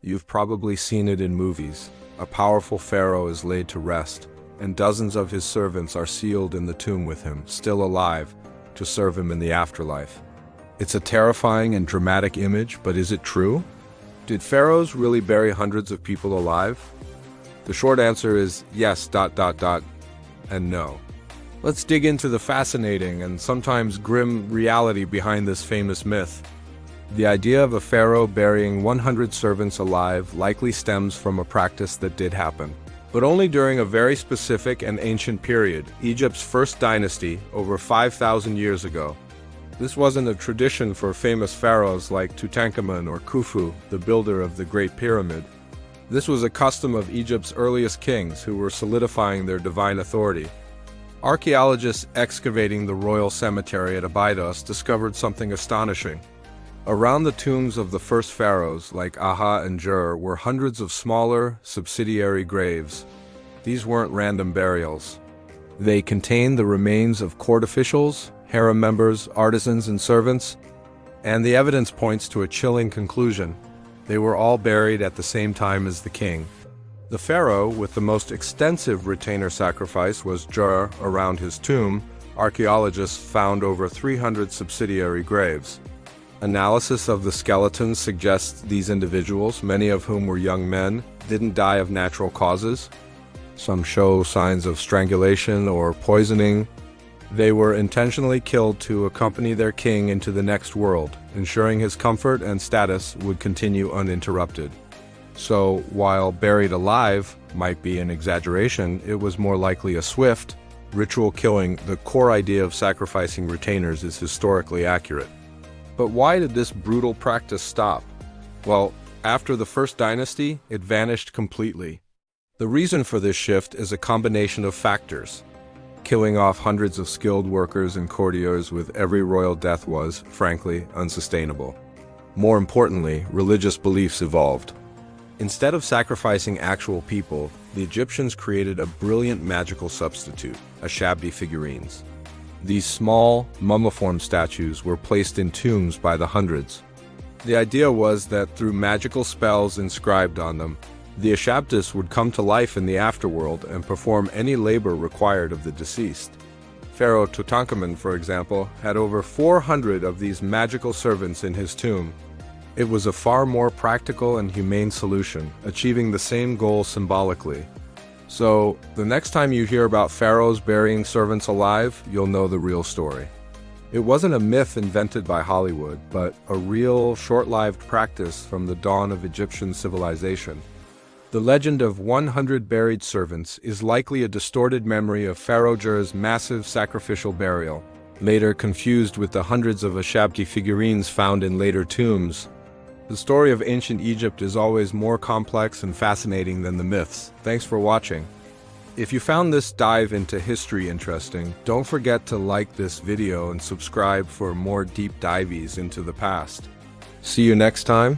You've probably seen it in movies. A powerful pharaoh is laid to rest, and dozens of his servants are sealed in the tomb with him, still alive, to serve him in the afterlife. It's a terrifying and dramatic image, but is it true? Did pharaohs really bury hundreds of people alive? The short answer is yes, and no. Let's dig into the fascinating and sometimes grim reality behind this famous myth. The idea of a pharaoh burying 100 servants alive likely stems from a practice that did happen, but only during a very specific and ancient period, Egypt's first dynasty, over 5,000 years ago. This wasn't a tradition for famous pharaohs like Tutankhamun or Khufu, the builder of the Great Pyramid. This was a custom of Egypt's earliest kings who were solidifying their divine authority. Archaeologists excavating the royal cemetery at Abydos discovered something astonishing. Around the tombs of the first pharaohs, like Aha and Jur, were hundreds of smaller, subsidiary graves. These weren't random burials. They contained the remains of court officials, harem members, artisans, and servants, and the evidence points to a chilling conclusion. They were all buried at the same time as the king. The pharaoh with the most extensive retainer sacrifice was Jur. Around his tomb, archaeologists found over 300 subsidiary graves. Analysis of the skeletons suggests these individuals, many of whom were young men, didn't die of natural causes. Some show signs of strangulation or poisoning. They were intentionally killed to accompany their king into the next world, ensuring his comfort and status would continue uninterrupted. So, while buried alive might be an exaggeration, it was more likely a swift, ritual killing. The core idea of sacrificing retainers is historically accurate. But why did this brutal practice stop? Well, after the first dynasty, it vanished completely. The reason for this shift is a combination of factors. Killing off hundreds of skilled workers and courtiers with every royal death was, frankly, unsustainable. More importantly, religious beliefs evolved. Instead of sacrificing actual people, the Egyptians created a brilliant magical substitute, ashabdi figurines. These small, mummiform statues were placed in tombs by the hundreds. The idea was that through magical spells inscribed on them, the ashabdis would come to life in the afterworld and perform any labor required of the deceased. Pharaoh Tutankhamun, for example, had over 400 of these magical servants in his tomb. It was a far more practical and humane solution, achieving the same goal symbolically. So, the next time you hear about pharaohs burying servants alive, you'll know the real story. It wasn't a myth invented by Hollywood, but a real, short-lived practice from the dawn of Egyptian civilization. The legend of 100 buried servants is likely a distorted memory of Pharaoh Jur's massive sacrificial burial, later confused with the hundreds of ashabdi figurines found in later tombs. The story of ancient Egypt is always more complex and fascinating than the myths. Thanks for watching. If you found this dive into history interesting, don't forget to like this video and subscribe for more deep dives into the past. See you next time.